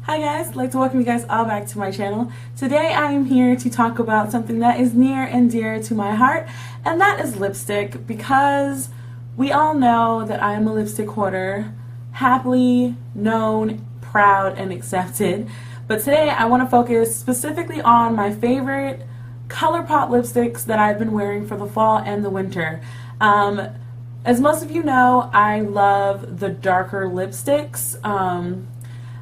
Hi guys, I'd like to welcome you guys all back to my channel. Today I am here to talk about something that is near and dear to my heart, and that is lipstick, because we all know that I am a lipstick hoarder, happily known, proud, and accepted. But today I want to focus specifically on my favorite Colourpop lipsticks that I've been wearing for the fall and the winter. As most of you know, I love the darker lipsticks.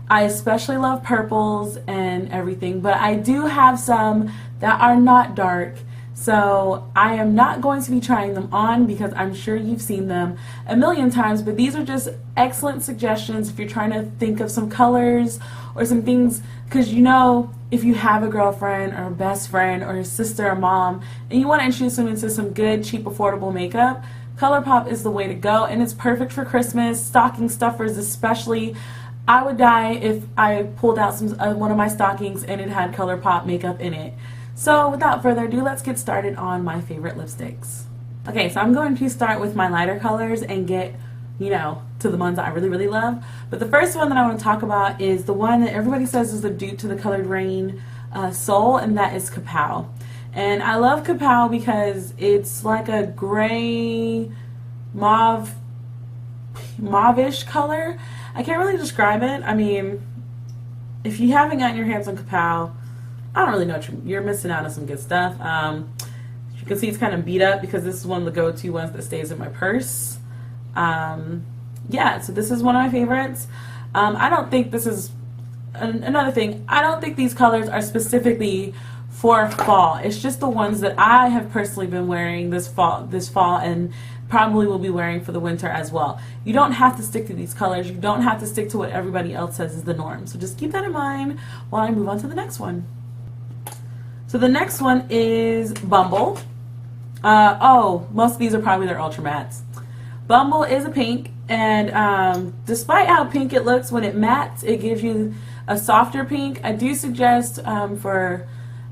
I especially love purples and everything, but I do have some that are not dark, so I am not going to be trying them on because I'm sure you've seen them a million times, but these are just excellent suggestions if you're trying to think of some colors or some things, because you know, if you have a girlfriend or a best friend or a sister or mom and you want to introduce them into some good, cheap, affordable makeup, Colourpop is the way to go, and it's perfect for Christmas, stocking stuffers especially. I would die if I pulled out one of my stockings and it had Colourpop makeup in it. So without further ado, let's get started on my favorite lipsticks. Okay, so I'm going to start with my lighter colors and get, to the ones that I really, really love. But the first one that I want to talk about is the one that everybody says is the dupe to the Colored Rain Soul, and that is Kapow. And I love Kapow because it's like a gray, mauve-ish color. I can't really describe it. I mean, if you haven't gotten your hands on Kapow, I don't really know what you're missing out on some good stuff. You can see it's kind of beat up because this is one of the go-to ones that stays in my purse. Yeah, so this is one of my favorites. I don't think this is another thing. I don't think these colors are specifically for fall. It's just the ones that I have personally been wearing this fall, and probably will be wearing for the winter as well. You don't have to stick to these colors. You don't have to stick to what everybody else says is the norm. So just keep that in mind while I move on to the next one. So the next one is Bumble. Most of these are probably their Ultra Mattes. Bumble is a pink, and despite how pink it looks when it mattes, it gives you a softer pink. I do suggest if you're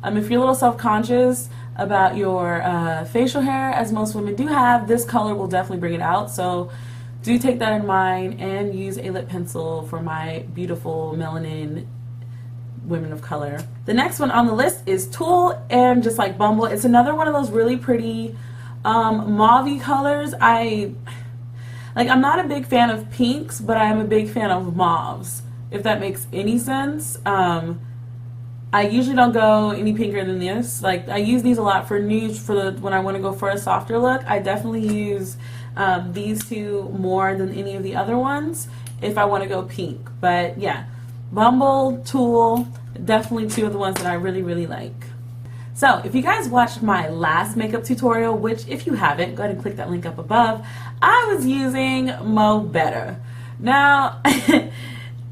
a little self-conscious about your facial hair, as most women do have, this color will definitely bring it out. So do take that in mind and use a lip pencil for my beautiful melanin women of color. The next one on the list is Tulle, and just like Bumble, it's another one of those really pretty mauve-y colors. I'm not a big fan of pinks, but I'm a big fan of mauves, if that makes any sense. I usually don't go any pinker than this. Like, I use these a lot for nudes when I want to go for a softer look. I definitely use these two more than any of the other ones if I want to go pink. But yeah, Bumble, Tulle, definitely two of the ones that I really, really like. So if you guys watched my last makeup tutorial, which if you haven't, go ahead and click that link up above, I was using Mo Better. Now,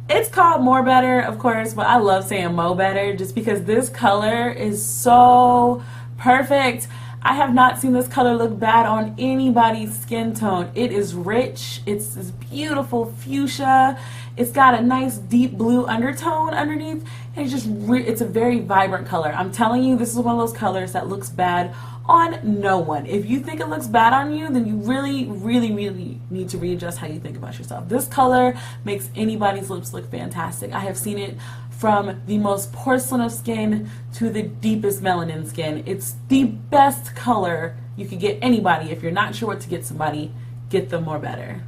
it's called More Better, of course, but I love saying Mo Better just because this color is so perfect. I have not seen this color look bad on anybody's skin tone. It is rich. It's this beautiful fuchsia. It's got a nice deep blue undertone underneath. And it's a very vibrant color. I'm telling you, this is one of those colors that looks bad on no one. If you think it looks bad on you, then you really, really, really need to readjust how you think about yourself. This color makes anybody's lips look fantastic. I have seen it from the most porcelain of skin to the deepest melanin skin. It's the best color you could get anybody. If you're not sure what to get somebody, get them More Better.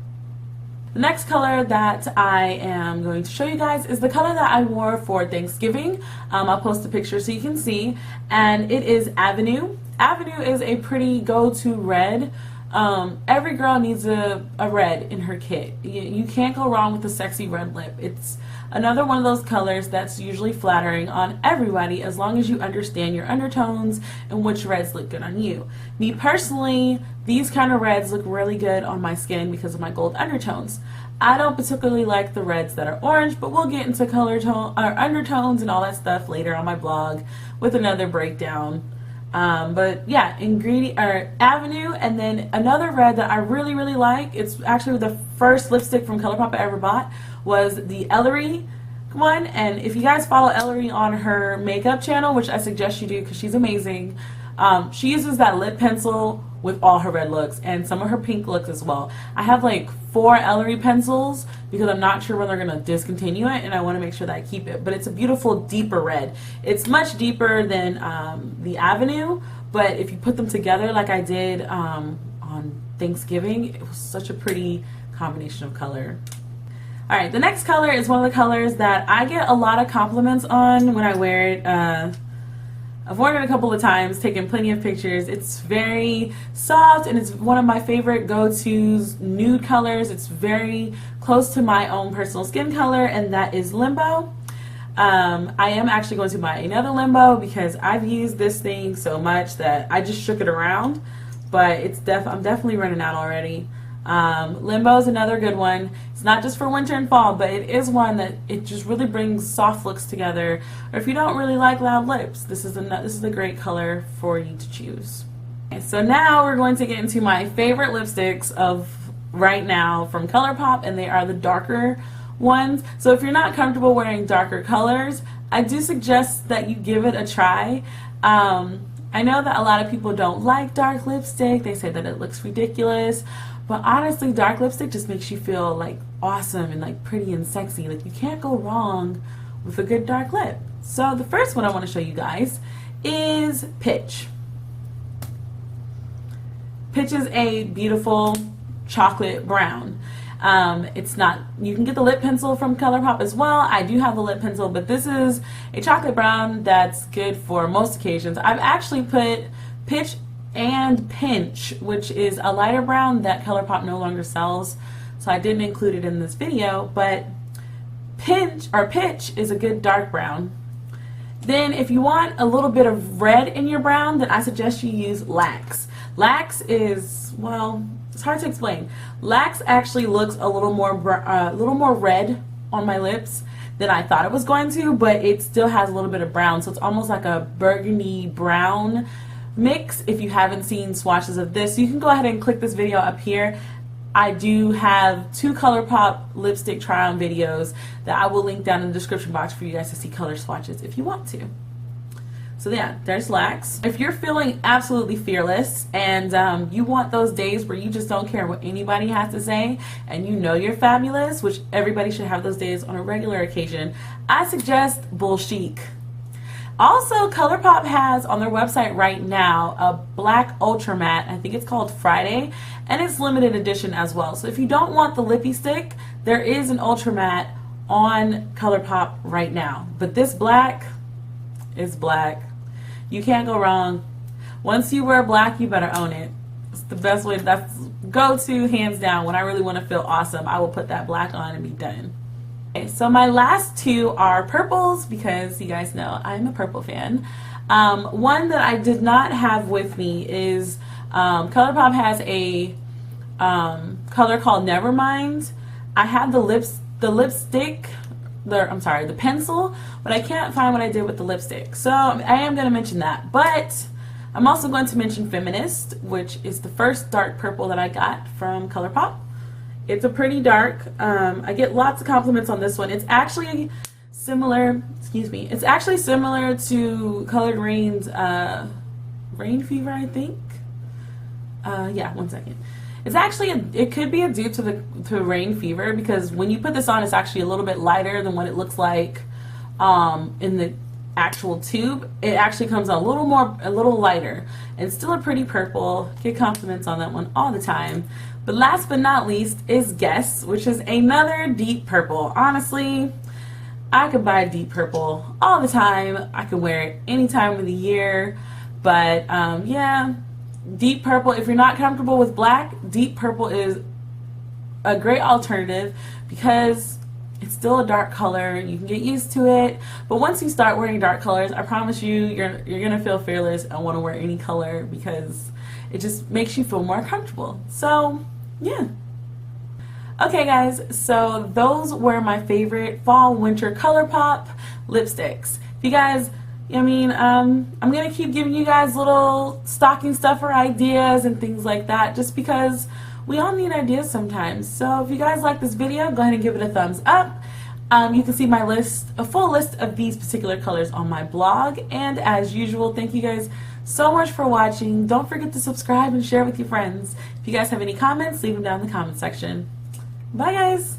The next color that I am going to show you guys is the color that I wore for Thanksgiving. I'll post a picture so you can see, and it is Avenue. Avenue is a pretty go-to red. Every girl needs a red in her kit. You can't go wrong with a sexy red lip. It's another one of those colors that's usually flattering on everybody as long as you understand your undertones and which reds look good on you. Me personally, these kind of reds look really good on my skin because of my gold undertones. I don't particularly like the reds that are orange, but we'll get into undertones and all that stuff later on my blog with another breakdown. But yeah, Avenue, and then another red that I really, really like, it's actually the first lipstick from Colourpop I ever bought, was the Ellery one. And if you guys follow Ellery on her makeup channel, which I suggest you do because she's amazing, She uses that lip pencil with all her red looks and some of her pink looks as well. I have like 4 Ellery pencils because I'm not sure when they're gonna discontinue it, and I want to make sure that I keep it. But it's a beautiful deeper red. It's much deeper than the Avenue, but if you put them together like I did on Thanksgiving, it was such a pretty combination of color. Alright, the next color is one of the colors that I get a lot of compliments on when I wear it. I've worn it a couple of times, taken plenty of pictures. It's very soft and it's one of my favorite go-tos nude colors. It's very close to my own personal skin color, and that is Limbo. I am actually going to buy another Limbo because I've used this thing so much that I just shook it around, but I'm definitely running out already. Limbo is another good one. It's not just for winter and fall, but it is one that it just really brings soft looks together. Or if you don't really like loud lips, this is a great color for you to choose. Okay, so now we're going to get into my favorite lipsticks of right now from Colourpop, and they are the darker ones. So if you're not comfortable wearing darker colors, I do suggest that you give it a try. I know that a lot of people don't like dark lipstick. They say that it looks ridiculous. But honestly, dark lipstick just makes you feel like awesome and like pretty and sexy. Like you can't go wrong with a good dark lip. So the first one I want to show you guys is Pitch. Pitch is a beautiful chocolate brown. It's not, you can get the lip pencil from Colourpop as well. I do have the lip pencil, but this is a chocolate brown that's good for most occasions. I've actually put Pitch and Pinch, which is a lighter brown that Colourpop no longer sells, so I didn't include it in this video, but Pitch is a good dark brown. Then if you want a little bit of red in your brown, then I suggest you use Lax. Lax is, well, it's hard to explain. Lax actually looks a little more red on my lips than I thought it was going to, but it still has a little bit of brown, so it's almost like a burgundy brown mix. If you haven't seen swatches of this, you can go ahead and click this video up here. I do have 2 Colourpop lipstick try-on videos that I will link down in the description box for you guys to see color swatches if you want to. So yeah, there's Lax. If you're feeling absolutely fearless and you want those days where you just don't care what anybody has to say and you know you're fabulous, which everybody should have those days on a regular occasion, I suggest Bull Chic. Also, Colourpop has on their website right now a black ultra matte. I think it's called Friday, and it's limited edition as well. So if you don't want the lippy stick, there is an ultra matte on Colourpop right now. But this black is black. You can't go wrong. Once you wear black, you better own it. It's the best way. That's go-to, hands down. When I really want to feel awesome, I will put that black on and be done. Okay, so my last 2 are purples because you guys know I'm a purple fan. One that I did not have with me is Colourpop has a color called Nevermind. I have the lipstick, the pencil, but I can't find what I did with the lipstick. So I am going to mention that. But I'm also going to mention Feminist, which is the first dark purple that I got from Colourpop. It's a pretty dark. I get lots of compliments on this one. It's actually similar, it's actually similar to Colored Rain's Rain Fever, I think. Yeah, one second. It's actually, it could be a dupe to Rain Fever because when you put this on, it's actually a little bit lighter than what it looks like in the actual tube. It actually comes out a little lighter, and still a pretty purple. Get compliments on that one all the time. But last but not least is Guess, which is another deep purple. Honestly, I could buy deep purple all the time. I could wear it any time of the year. But yeah, deep purple, if you're not comfortable with black, deep purple is a great alternative because it's still a dark color. You can get used to it. But once you start wearing dark colors, I promise you, you're going to feel fearless and want to wear any color because it just makes you feel more comfortable. So yeah. Okay guys, so those were my favorite fall winter Colourpop lipsticks. If you guys, I'm gonna keep giving you guys little stocking stuffer ideas and things like that just because we all need ideas sometimes. So if you guys like this video, go ahead and give it a thumbs up. You can see a full list of these particular colors on my blog, and as usual, thank you guys so much for watching. Don't forget to subscribe and share with your friends. If you guys have any comments, leave them down in the comment section. Bye, guys.